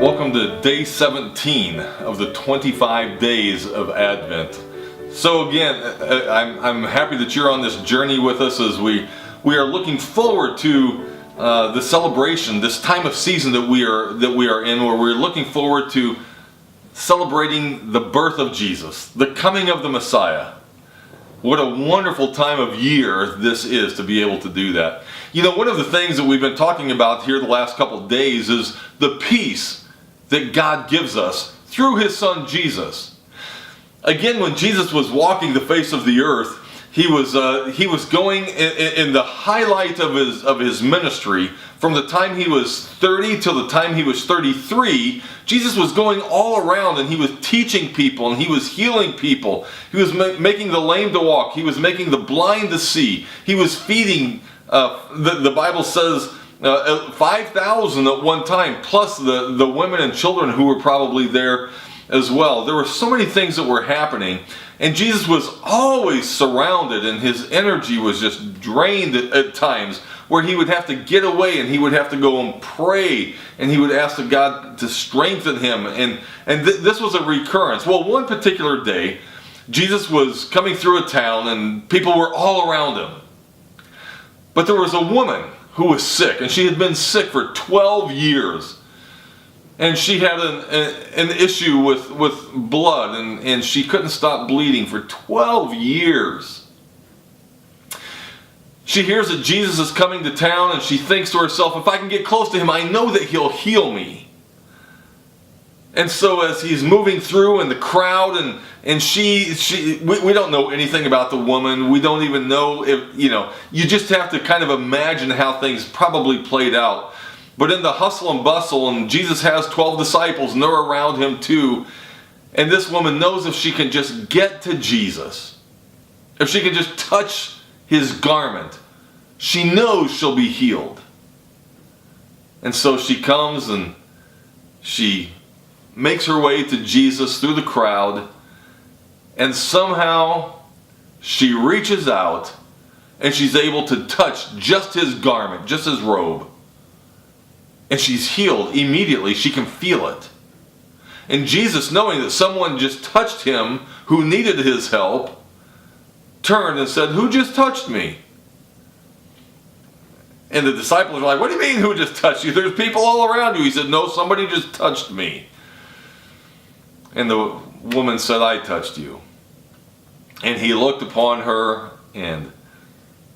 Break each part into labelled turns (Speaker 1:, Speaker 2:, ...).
Speaker 1: Welcome to day 17 of the 25 days of Advent. So again, I'm happy that you're on this journey with us as we are looking forward to the celebration, this time of season that we are in, where we're looking forward to celebrating the birth of Jesus, the coming of the Messiah. What a wonderful time of year this is to be able to do that. You know, one of the things that we've been talking about here the last couple of days is the peace that God gives us through His Son Jesus. Again, when Jesus was walking the face of the earth, he was going in the highlight of his ministry. From the time he was 30 till the time he was 33, Jesus was going all around and he was teaching people and he was healing people. He was making the lame to walk. He was making the blind to see. He was feeding, the Bible says, 5,000 at one time, plus the women and children who were probably there as well. There were so many things that were happening, and Jesus was always surrounded, and his energy was just drained at times, where he would have to get away and he would have to go and pray, and he would ask God to strengthen him, and this was a recurrence. Well, one particular day, Jesus was coming through a town and people were all around him. But there was a woman who was sick, and she had been sick for 12 years. And she had an issue with blood, and she couldn't stop bleeding for 12 years. She hears that Jesus is coming to town, and she thinks to herself, if I can get close to him, I know that he'll heal me. And so as he's moving through in the crowd, and we don't know anything about the woman. We don't even know if, you just have to kind of imagine how things probably played out. But in the hustle and bustle, and Jesus has 12 disciples, and they're around him too. And this woman knows if she can just get to Jesus, if she can just touch his garment, she knows she'll be healed. And so she comes and she makes her way to Jesus through the crowd, and somehow she reaches out and she's able to touch just his garment, just his robe. And she's healed immediately. She can feel it. And Jesus, knowing that someone just touched him who needed his help, turned and said, "Who just touched me?" And the disciples were like, "What do you mean, who just touched you? There's people all around you." He said, "No, somebody just touched me." And the woman said, "I touched you." And he looked upon her, and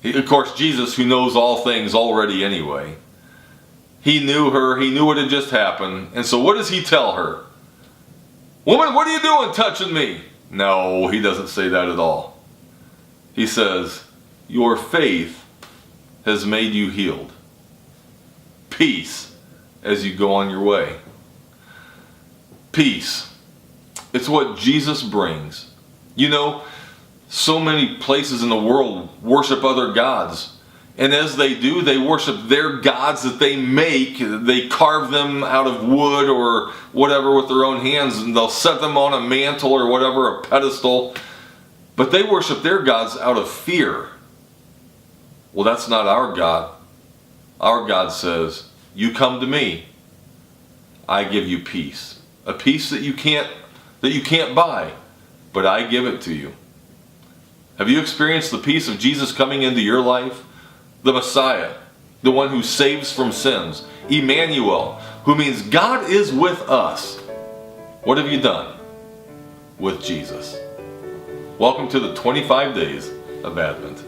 Speaker 1: of course Jesus, who knows all things already anyway, he knew her, he knew what had just happened. And so what does he tell her? "Woman, what are you doing touching me?" No, he doesn't say that at all. He says, "Your faith has made you healed. Peace as you go on your way." Peace. It's what Jesus brings. You know, so many places in the world worship other gods. And as they do, they worship their gods that they make. They carve them out of wood or whatever with their own hands, and they'll set them on a mantle or whatever, a pedestal. But they worship their gods out of fear. Well, that's not our God. Our God says, "You come to me, I give you peace. A peace that you can't buy, but I give it to you." Have you experienced the peace of Jesus coming into your life? The Messiah, the one who saves from sins. Emmanuel, who means God is with us. What have you done with Jesus? Welcome to the 25 days of Advent.